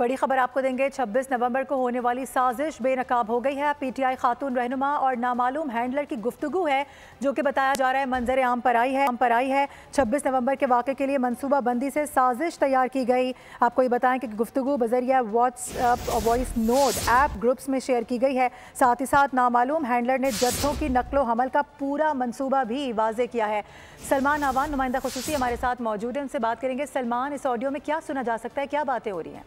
बड़ी खबर आपको देंगे। 26 नवंबर को होने वाली साजिश बेनकाब हो गई है। पीटीआई खातून रहनुमा और नामालूम हैंडलर की गुफ्तगू है जो कि बताया जा रहा है मंजर आम पर आई है। 26 नवंबर के वाक़े के लिए मनसूबा बंदी से साजिश तैयार की गई। आपको ये बताएं कि गुफ्तगू बजरिया व्हाट्सएप और वॉइस नोट ऐप ग्रुप्स में शेयर की गई है। साथ ही साथ नामालूम हैंडलर ने जत्थों की नकलो हमल का पूरा मनसूबा भी वाज़े किया है। सलमान आवान नुमाइंदा खुसूसी हमारे साथ मौजूद है, उनसे बात करेंगे। सलमान, इस ऑडियो में क्या सुना जा सकता है, क्या बातें हो रही हैं?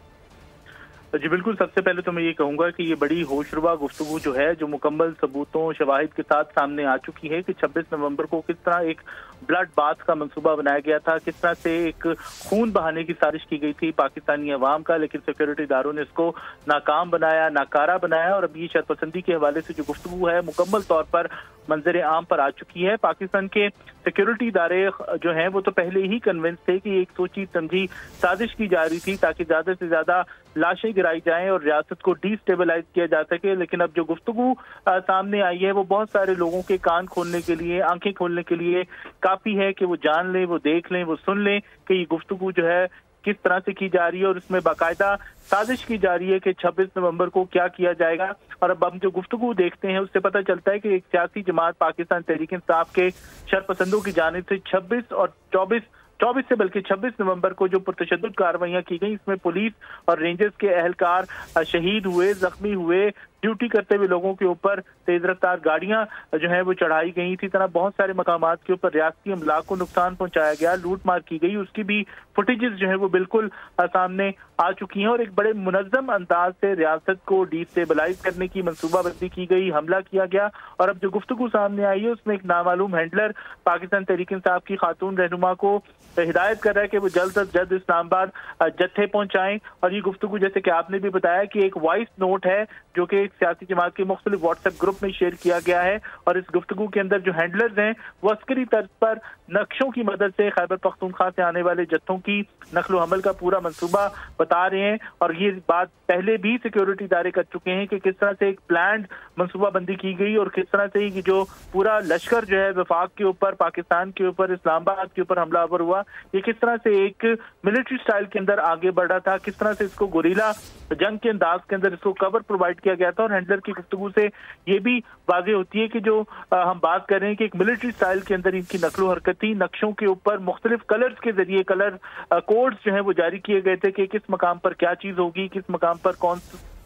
जी बिल्कुल, सबसे पहले तो मैं ये कहूँगा कि ये बड़ी होशरुबा गुफ्तगू जो है, जो मुकम्मल सबूतों शवाहिद के साथ सामने आ चुकी है कि 26 नवंबर को किस तरह एक ब्लड बाथ का मंसूबा बनाया गया था, किस तरह से एक खून बहाने की साजिश की गई थी पाकिस्तानी अवाम का, लेकिन सिक्योरिटी इदारों ने इसको नाकाम बनाया, नाकारा बनाया। और अब ये शरपसंदी के हवाले से जो गुफ्तगू है मुकम्मल तौर पर मंजर आम पर आ चुकी है। पाकिस्तान के सिक्योरिटी इदारे जो हैं वो तो पहले ही कन्विंस थे कि एक सोची समझी साजिश की जा रही थी ताकि ज्यादा से ज्यादा लाशें गिराई जाएं और रियासत को डिस्टेबलाइज किया जा सके। लेकिन अब जो गुफ्तगू सामने आई है वो बहुत सारे लोगों के कान खोलने के लिए, आंखें खोलने के लिए काफी है कि वो जान लें, वो देख लें, वो सुन लें कि ये गुफ्तगू जो है किस तरह से की जा रही है और इसमें बाकायदा साजिश की जा रही है कि 26 नवंबर को क्या किया जाएगा। और अब हम जो गुफ्तगू देखते हैं उससे पता चलता है कि एक सियासी जमात पाकिस्तान तहरीक-ए-इंसाफ के शरपसंदों की जानिब से 26 और 24 से बल्कि 26 नवंबर को जो पुरतशद्दुद कार्रवाइयां की गई, इसमें पुलिस और रेंजर्स के अहलकार शहीद हुए, जख्मी हुए। ड्यूटी करते हुए लोगों के ऊपर तेज रफ्तार गाड़ियां जो है वो चढ़ाई गई। इसी तरह बहुत सारे मकामात के ऊपर रियासती अमलाक को नुकसान पहुंचाया गया, लूट मार की गई। उसकी भी फुटेजेस जो है वो बिल्कुल सामने आ चुकी हैं और एक बड़े मुनज़्ज़म अंदाज से रियासत को डिस्टेबलाइज करने की मनसूबाबंदी की गई, हमला किया गया। और अब जो गुफ्तगू सामने आई है उसमें एक नामालूम हैंडलर पाकिस्तान तहरीक-ए-इंसाफ की खातून रहनुमा को हिदायत कर रहा है कि वो जल्द से जल्द इस्लामाबाद जत्थे पहुंचाएं। और ये गुफ्तगू जैसे कि आपने भी बताया कि एक वॉइस नोट है जो कि एक सियासी जमात के मुख्तलिफ व्हाट्सएप ग्रुप में शेयर किया गया है। और इस गुफ्तगू के अंदर जो हैंडलर्स हैं वो अस्करी तर्ज पर नक्शों की मदद से खैबर पख्तूनख्वा से आने वाले जत्थों की नकलो हमल का पूरा मंसूबा बता रहे हैं। और ये बात पहले भी सिक्योरिटी इदारे कर चुके हैं कि किस तरह से एक प्लान्ड मंसूबाबंदी की गई और किस तरह से कि जो पूरा लश्कर जो है वफाक के ऊपर, पाकिस्तान के ऊपर, इस्लामाबाद के ऊपर हमलावर हुआ, ये किस तरह से एक मिलिट्री स्टाइल के अंदर आगे बढ़ा था, किस तरह से इसको गोरीला जंग के अंदाज के अंदर इसको कवर प्रोवाइड किया गया था। और हैंडलर की गुफ्तगू से ये भी वाज़ेह होती है कि जो हम बात कर रहे हैं कि एक मिलिट्री स्टाइल के अंदर इनकी नकलो हरकत थी। नक्शों के ऊपर मुख्तलिफ कलर्स के जरिए कलर कोड्स जो है वो जारी किए गए थे कि किस मकाम पर क्या चीज होगी, किस मकाम पर कौन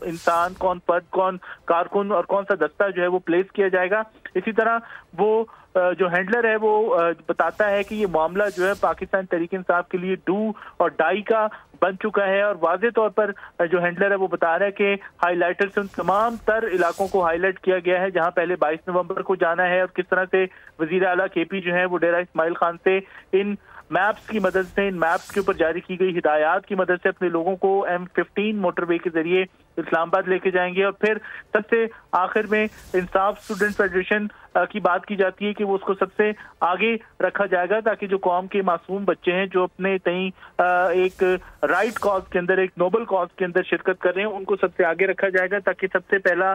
इंसान, कौन पद, कौन कारकुन और कौन सा दस्ता जो है वो प्लेस किया जाएगा। इसी तरह वो जो हैंडलर है वो बताता है कि ये मामला जो है पाकिस्तान तहरीक-ए-इंसाफ के लिए डू और डाई का बन चुका है। और वाज़े तौर पर जो हैंडलर है वो बता रहा है कि हाईलाइटर से उन तमाम तर इलाकों को हाईलाइट किया गया है जहां पहले 22 नवंबर को जाना है। और किस तरह से वजीर आला केपी जो है वो डेरा इस्माइल खान से इन मैप्स की मदद से, इन मैप्स के ऊपर जारी की गई हिदायत की मदद से अपने लोगों को M15 मोटरवे के जरिए इस्लामाबाद लेके जाएंगे। और फिर सबसे आखिर में इंसाफ स्टूडेंट फेडरेशन की बात की जाती है कि वो उसको सबसे आगे रखा जाएगा ताकि जो कौम के मासूम बच्चे हैं जो अपने तई एक राइट कॉज के अंदर, एक नोबल कॉज के अंदर शिरकत कर रहे हैं, उनको सबसे आगे रखा जाएगा ताकि सबसे पहला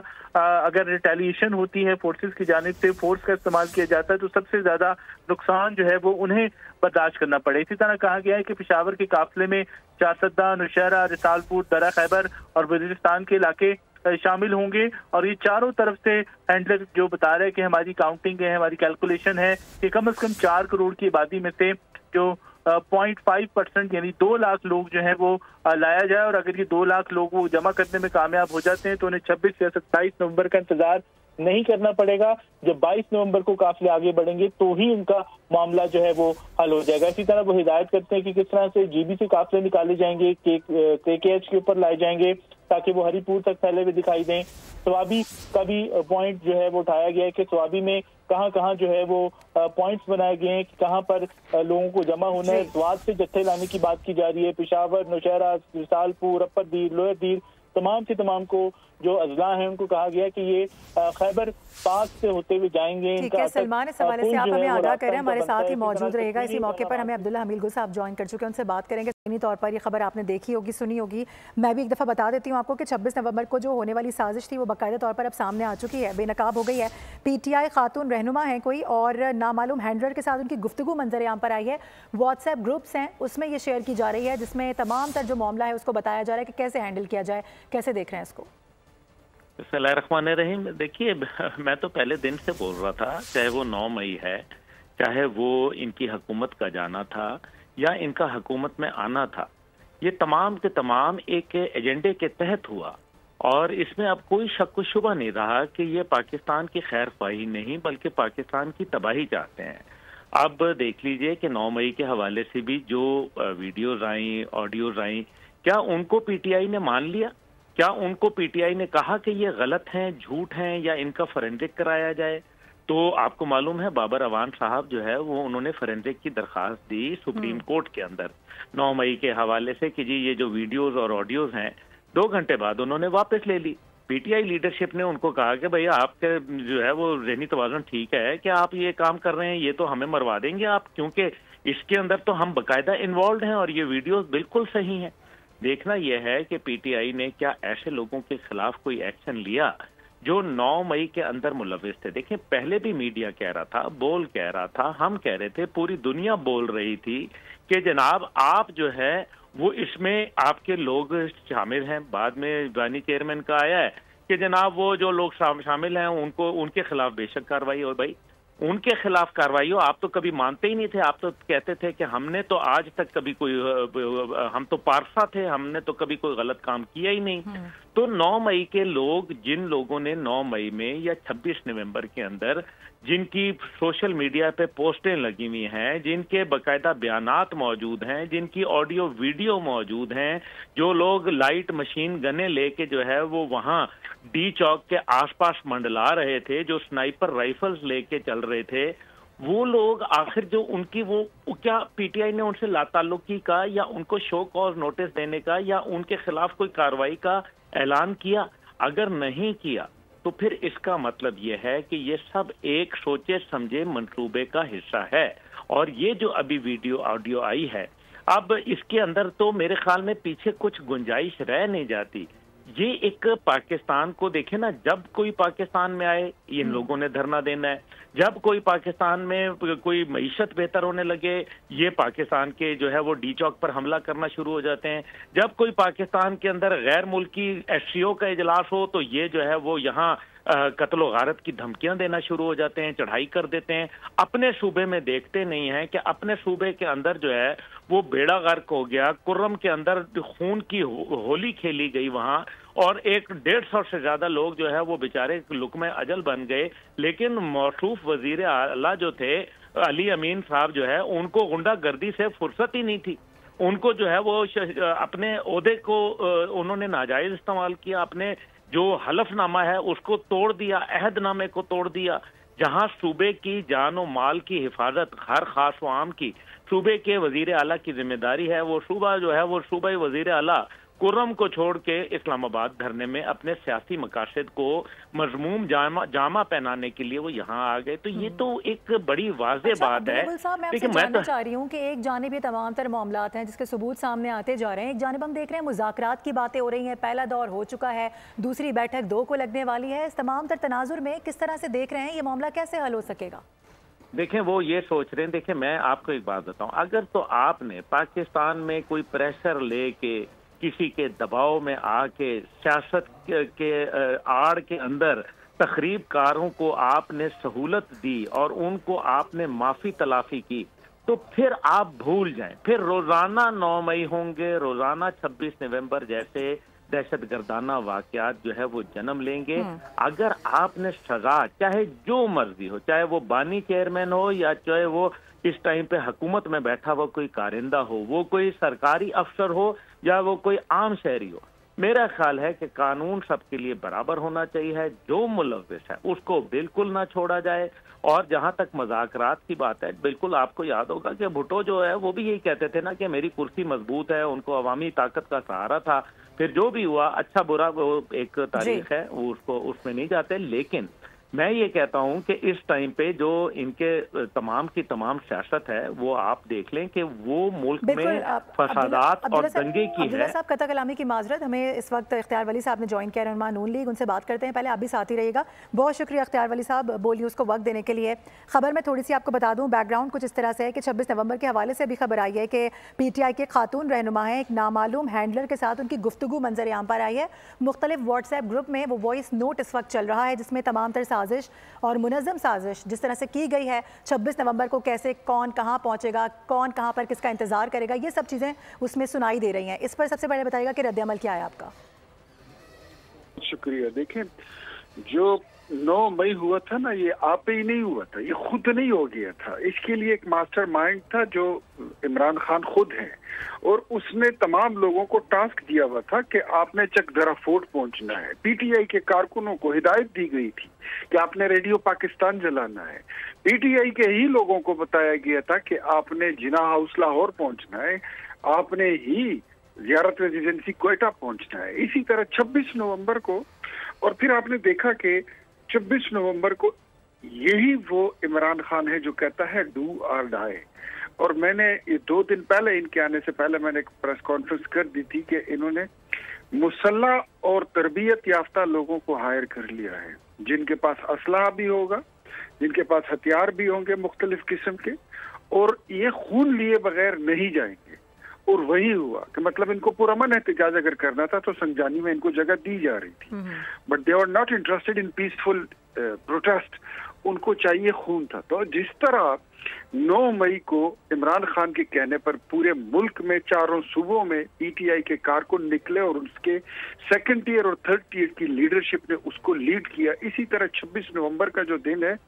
अगर रिटेलिएशन होती है फोर्सेस की जानिब से, फोर्स का इस्तेमाल किया जाता है तो सबसे ज्यादा नुकसान जो है वो उन्हें बर्दाश्त करना पड़े। इसी तरह कहा गया है कि पेशावर के काफिले में चारसद्दा, नौशहरा, रिसालपुर, दरा खैबर और वजीरिस्तान के इलाके शामिल होंगे। और ये चारों तरफ से हैंडलर जो बता रहे हैं कि हमारी काउंटिंग है, हमारी कैलकुलेशन है कि कम से कम 4 करोड़ की आबादी में से जो 0.5% यानी 2 लाख लोग जो है वो लाया जाए। और अगर ये 2 लाख लोग वो जमा करने में कामयाब हो जाते हैं तो उन्हें 26 या 27 नवंबर का इंतजार नहीं करना पड़ेगा। जब 22 नवंबर को काफिले आगे बढ़ेंगे तो ही उनका मामला जो है वो हल हो जाएगा। इसी तरह वो हिदायत करते हैं कि किस तरह से जीबी से काफिले निकाले जाएंगे, KKH के ऊपर लाए जाएंगे ताकि वो हरीपुर तक फैले हुए दिखाई दें। स्वाबी का भी पॉइंट जो है वो उठाया गया है कि स्वाबी में कहाँ कहाँ जो है वो पॉइंट्स बनाए गए हैं कि कहाँ पर लोगों को जमा होना है। स्वाद से जत्थे लाने की बात की जा रही है। पेशावर, नौशहरा, रिसालपुर, अपर दीर, लोअर दीर, तमाम से तमाम को जो अजला हैं उनको कहा गया कि ये खैबर पास से होते हुए जाएंगे। ठीक है सलमान, इस हवाले से आप हमें आगाह करें, हमारे साथ ही मौजूद रहेगा। इसी मौके पर हमें अब्दुल्ला हमील गुल साहब ज्वाइन कर चुके हैं, उनसे बात करेंगे। तौर पर ये खबर आपने देखी होगी, सुनी होगी। मैं भी एक दफ़ा बता देती हूँ आपको कि 26 नवंबर को जो होने वाली साजिश थी वो बाकायदा तौर पर अब सामने आ चुकी है, बेनकाब हो गई है। पीटीआई खातून रहनुमा हैं कोई और नामालूम हैंडलर के साथ उनकी गुफ्तगू मंजर आम पर आई है। व्हाट्सएप ग्रुप्स हैं उसमें ये शेयर की जा रही है जिसमें तमाम तर जो मामला है उसको बताया जा रहा है कि कैसे हैंडल किया जाए। कैसे देख रहे हैं इसको? बिस्मिल्लाहिर्रहमानिर्रहीम। देखिए, मैं तो पहले दिन से बोल रहा था, चाहे वो 9 मई है, चाहे वो इनकी हुकूमत का जाना था या इनका हुकूमत में आना था, ये तमाम के तमाम एक एजेंडे के तहत हुआ और इसमें अब कोई शक व शुबा नहीं रहा कि ये पाकिस्तान की खैर ख्वाही नहीं बल्कि पाकिस्तान की तबाही चाहते हैं। अब देख लीजिए कि 9 मई के हवाले से भी जो वीडियोज आई, ऑडियोज आई, क्या उनको पीटीआई ने मान लिया? क्या उनको पीटीआई ने कहा कि ये गलत हैं, झूठ हैं या इनका फोरेंसिक कराया जाए? तो आपको मालूम है बाबर अवान साहब जो है वो उन्होंने फोरेंसिक की दरखास्त दी सुप्रीम कोर्ट के अंदर 9 मई के हवाले से कि जी ये जो वीडियोज और ऑडियोज हैं 2 घंटे बाद उन्होंने वापस ले ली। पीटीआई लीडरशिप ने उनको कहा कि भैया आपके जो है वो ज़हनी तवाज़ुन ठीक है कि आप ये काम कर रहे हैं, ये तो हमें मरवा देंगे आप, क्योंकि इसके अंदर तो हम बाकायदा इन्वॉल्व हैं और ये वीडियोज बिल्कुल सही हैं। देखना यह है कि पीटीआई ने क्या ऐसे लोगों के खिलाफ कोई एक्शन लिया जो 9 मई के अंदर मुलविस थे। देखें, पहले भी मीडिया कह रहा था, बोल कह रहा था, हम कह रहे थे, पूरी दुनिया बोल रही थी कि जनाब आप जो है वो इसमें आपके लोग शामिल हैं। बाद में बानी चेयरमैन का आया है कि जनाब वो जो लोग शामिल हैं उनको उनके खिलाफ बेशक कार्रवाई। और भाई उनके खिलाफ कार्रवाई हो, आप तो कभी मानते ही नहीं थे। आप तो कहते थे कि हमने तो आज तक कभी कोई, हम तो पारसा थे, हमने तो कभी कोई गलत काम किया ही नहीं। तो 9 मई के लोग, जिन लोगों ने 9 मई में या 26 नवंबर के अंदर जिनकी सोशल मीडिया पे पोस्टें लगी हुई हैं, जिनके बाकायदा बयानात मौजूद हैं, जिनकी ऑडियो वीडियो मौजूद हैं, जो लोग लाइट मशीन गने लेके जो है वो वहां डी चौक के आसपास मंडला रहे थे, जो स्नाइपर राइफल्स लेके चल रहे थे, वो लोग आखिर जो उनकी वो क्या पीटीआई ने उनसे लाताल्लुकी का या उनको शो कॉज नोटिस देने का या उनके खिलाफ कोई कार्रवाई का ऐलान किया? अगर नहीं किया तो फिर इसका मतलब ये है कि ये सब एक सोचे समझे मंसूबे का हिस्सा है। और ये जो अभी वीडियो ऑडियो आई है, अब इसके अंदर तो मेरे ख्याल में पीछे कुछ गुंजाइश रह नहीं जाती। ये एक पाकिस्तान को देखे ना, जब कोई पाकिस्तान में आए इन लोगों ने धरना देना है, जब कोई पाकिस्तान में कोई मईशत बेहतर होने लगे ये पाकिस्तान के जो है वो डी चौक पर हमला करना शुरू हो जाते हैं, जब कोई पाकिस्तान के अंदर गैर मुल्की एससीओ का इजलास हो तो ये जो है वो यहाँ कत्ल गारत की धमकियां देना शुरू हो जाते हैं, चढ़ाई कर देते हैं। अपने सूबे में देखते नहीं हैं कि अपने सूबे के अंदर जो है वो बेड़ा गर्क हो गया, कुर्रम के अंदर खून की होली खेली गई वहां और 150 से ज्यादा लोग जो है वो बेचारे लुकमे अजल बन गए। लेकिन मौसूफ वजीर आला जो थे अली अमीन साहब जो है उनको गुंडागर्दी से फुर्सत ही नहीं थी। उनको जो है वो अपने ओहदे को उन्होंने नाजायज इस्तेमाल किया, अपने जो हलफनामा है उसको तोड़ दिया, अहदनामे को तोड़ दिया। जहां सूबे की जान और माल की हिफाजत हर खास व आम की सूबे के वजीर आला की जिम्मेदारी है, वो सूबा जो है वो सूबाई वजीर आला कुर्रम को छोड़ के इस्लामाबाद धरने में अपने सियासी मकासद को मजमूम जामा पहनाने के लिए वो यहाँ आ गए। तो ये तो एक बड़ी वाज़ेह बात है। लेकिन मैं जानना चाह रही हूँ कि एक जानिब ये तमाम तर मामलात हैं जिसके सबूत सामने आते जा रहे हैं, एक जानिब हम देख रहे हैं मुज़ाकरात की बातें हो रही हैं, पहला दौर हो चुका है, दूसरी बैठक 2 को लगने वाली है। इस तमाम तर तनाजुर में किस तरह से देख रहे हैं ये मामला कैसे हल हो सकेगा? देखें, वो ये सोच रहे हैं, देखें मैं आपको एक बात बताऊं, अगर तो आपने पाकिस्तान में कोई प्रेशर लेके किसी के दबाव में आके सियासत के आड़ के अंदर तखरीब कारों को आपने सहूलत दी और उनको आपने माफी तलाफी की, तो फिर आप भूल जाएं। फिर रोजाना 9 मई होंगे, रोजाना 26 नवंबर जैसे दहशत गर्दाना वाकयात जो है वो जन्म लेंगे। अगर आपने सजा चाहे जो मर्जी हो, चाहे वो बानी चेयरमैन हो या चाहे वो इस टाइम पे हुकूमत में बैठा हुआ कोई कारिंदा हो, वो कोई सरकारी अफसर हो या वो कोई आम शहरी हो, मेरा ख्याल है कि कानून सबके लिए बराबर होना चाहिए। जो मुलव्विस है उसको बिल्कुल ना छोड़ा जाए। और जहां तक मज़ाकरात की बात है, बिल्कुल आपको याद होगा कि भुट्टो जो है वो भी यही कहते थे ना कि मेरी कुर्सी मजबूत है, उनको अवामी ताकत का सहारा था। फिर जो भी हुआ अच्छा बुरा वो एक तारीख है, वो उसको उसमें नहीं जाते। लेकिन मैं ये कहता हूं कि इस टाइम पे जो इनके तमाम की तमाम सियासत है वो आप देख लें कि वो मुल्क में फसादात और दंगे की है। साहब कतः कलामी की माजरत, हमें इस वक्त इख्तियार वली साहब ने ज्वाइन किया रहनुमा नून लीग, उनसे बात करते हैं। पहले आप भी साथ ही रहिएगा। बहुत शुक्रिया इख्तियार वली साहब बोल न्यूज़ को वक्त देने के लिए। खबर में थोड़ी सी आपको बता दूं, बैकग्राउंड कुछ इस तरह से है कि 26 नवंबर के हवाले से अभी खबर आई है कि PTI के खातून रहनुमा हैं, एक नामालूम हैंडलर के साथ उनकी गुफ्तगू मंजर आम पर आई है। मुख्तलिफ व्हाट्सएप ग्रुप में वो वॉइस नोट इस वक्त चल रहा है जिसमें तमाम तर साजिश और मुनज़्ज़म साजिश जिस तरह से की गई है, 26 नवंबर को कैसे कौन कहाँ पहुँचेगा, कौन कहाँ पर किसका इंतजार करेगा, ये सब चीज़ें उसमें सुनाई दे रही हैं। इस पर सबसे पहले बताइएगा कि रद्द अमल क्या है आपका? शुक्रिया। देखें, जो 9 मई हुआ था ना, ये आप ही नहीं हुआ था, ये खुद नहीं हो गया था। इसके लिए एक मास्टरमाइंड था जो इमरान खान खुद है, और उसने तमाम लोगों को टास्क दिया हुआ था कि आपने चकदरा फोर्ट पहुंचना है। PTI के कारकुनों को हिदायत दी गई थी कि आपने रेडियो पाकिस्तान जलाना है। PTI के ही लोगों को बताया गया था कि आपने जिना हाउस लाहौर पहुंचना है, आपने ही ज़ियारत रेजिडेंसी क्वेटा पहुंचना है। इसी तरह 26 नवंबर को, और फिर आपने देखा कि 26 नवंबर को यही वो इमरान खान है जो कहता है डू और डाई। और मैंने ये 2 दिन पहले, इनके आने से पहले, मैंने एक प्रेस कॉन्फ्रेंस कर दी थी कि इन्होंने मुसल्ला और तरबियत याफ्ता लोगों को हायर कर लिया है, जिनके पास असलहा भी होगा, जिनके पास हथियार भी होंगे मुख्तलिफ किस्म के, और ये खून लिए बगैर नहीं जाएंगे। और वही हुआ कि मतलब इनको पुरअमन एहतजाज अगर करना था तो संजानी में इनको जगह दी जा रही थी, but they are not interested in peaceful protest, उनको चाहिए खून था। तो जिस तरह 9 मई को इमरान खान के कहने पर पूरे मुल्क में चारों सूबों में PTI के कारकुन निकले और उसके 2nd टियर और 3rd टियर की लीडरशिप ने उसको लीड किया, इसी तरह 26 नवंबर का जो दिन है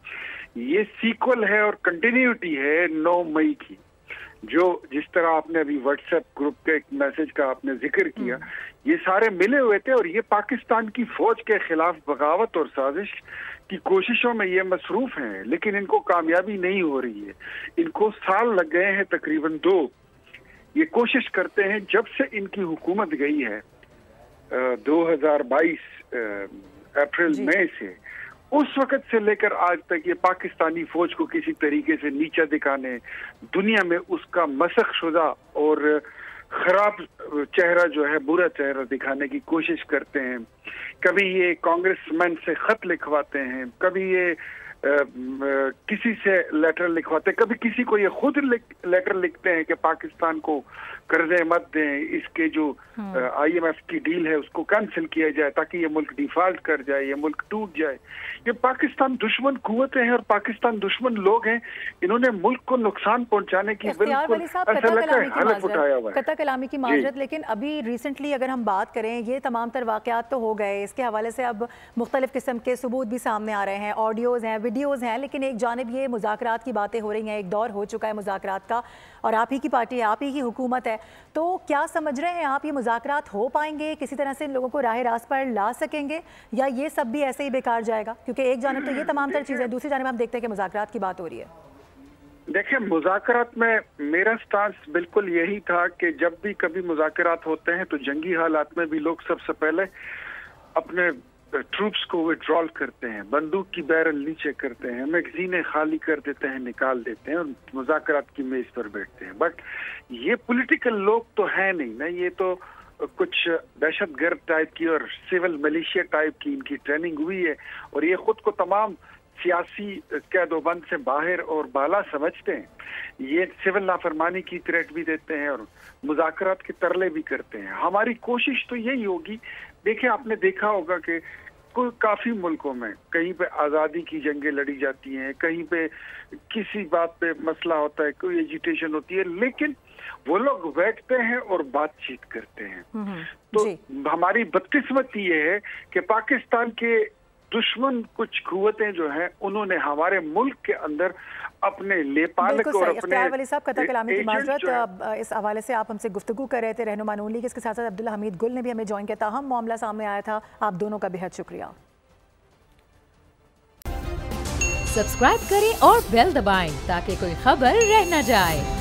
ये सीक्वल है और कंटिन्यूटी है 9 मई की। जो जिस तरह आपने अभी व्हाट्सएप ग्रुप के एक मैसेज का आपने जिक्र किया, ये सारे मिले हुए थे और ये पाकिस्तान की फौज के खिलाफ बगावत और साजिश की कोशिशों में ये मसरूफ हैं, लेकिन इनको कामयाबी नहीं हो रही है। इनको साल लग गए हैं, तकरीबन 2। ये कोशिश करते हैं जब से इनकी हुकूमत गई है 2022 अप्रैल मई से, उस वक्त से लेकर आज तक ये पाकिस्तानी फौज को किसी तरीके से नीचा दिखाने, दुनिया में उसका मसख शुदा और खराब चेहरा जो है, बुरा चेहरा दिखाने की कोशिश करते हैं। कभी ये कांग्रेसमैन से खत लिखवाते हैं, कभी ये किसी से लेटर लिखवाते हैं, कभी किसी को ये खुद लेटर लिखते हैं कि पाकिस्तान को कर्जे मत दें, इसके जो IMF की डील है उसको कैंसिल किया जाए ताकि ये मुल्क डिफॉल्ट कर जाए, ये मुल्क टूट जाए। ये पाकिस्तान दुश्मन कुव्वतें हैं और पाकिस्तान दुश्मन लोग हैं, इन्होंने मुल्क को नुकसान पहुंचाने की बिल्कुल ऐसा लगता है हलफ उठाया हुआ है। कतः कलामी की माजरत, लेकिन अभी रिसेंटली अगर हम बात करें, ये तमाम तर वाक़यात तो हो गए, इसके हवाले से अब मुख्तलिफ किस्म के सबूत भी सामने आ रहे हैं, ऑडियोज़ हैं, वीडियोज़ हैं, लेकिन एक जानिब ये मुज़ाकरात की बातें हो रही हैं, एक दौर हो चुका है मुज़ाकरात का और आप ही की पार्टी है, आप ही की हुकूमत है, तो क्या समझ रहे हैं आप ये मुज़ाकरात हो पाएंगे, किसी तरह से इन लोगों को राह रास्त पर ला सकेंगे, या ये सब भी ऐसे ही बेकार जाएगा? क्योंकि एक जानिब तो ये तमाम तर चीज़ें, दूसरी जानिब हम देखते हैं कि मुज़ाकरात की बात हो रही है। देखिए, मुज़ाकरात में मेरा स्टांस बिल्कुल यही था कि जब भी कभी मुज़ाकरात होते हैं तो जंगी हालात में भी लोग सबसे पहले अपने ट्रूप्स को विड्रॉल करते हैं, बंदूक की बैरल नीचे करते हैं, मैगजीनें खाली कर देते हैं, निकाल देते हैं और मुज़ाकरात की मेज पर बैठते हैं। बट ये पॉलिटिकल लोग तो है नहीं ना, ये तो कुछ दहशतगर्द टाइप की और सिविल मिलिशिया टाइप की इनकी ट्रेनिंग हुई है और ये खुद को तमाम सियासी कैदोबंद से बाहर और बाला समझते हैं। ये सिविल नाफरमानी की थ्रेट भी देते हैं और मुज़ाकरात के तरले भी करते हैं। हमारी कोशिश तो यही होगी, देखिए आपने देखा होगा कि काफी मुल्कों में कहीं पे आज़ादी की जंगें लड़ी जाती हैं, कहीं पे किसी बात पे मसला होता है, कोई एजिटेशन होती है, लेकिन वो लोग बैठते हैं और बातचीत करते हैं। तो हमारी बदकिस्मती ये है कि पाकिस्तान के दुश्मन कुछ कुव्वतें जो हैं उन्होंने हमारे मुल्क के अंदर अपने लेपालक और अपने वली साहब, कतः कलामी की माजरत, इस हवाले से आप हमसे गुफ्तगू कर रहे थे रहनुमा नून लीग, इसके साथ साथ अब्दुल्ला हमीद गुल ने भी हमें ज्वाइन किया था, हम मामला सामने आया था, आप दोनों का बेहद शुक्रिया। सब्सक्राइब करें और बेल दबाएं ताकि कोई खबर रह न जाए।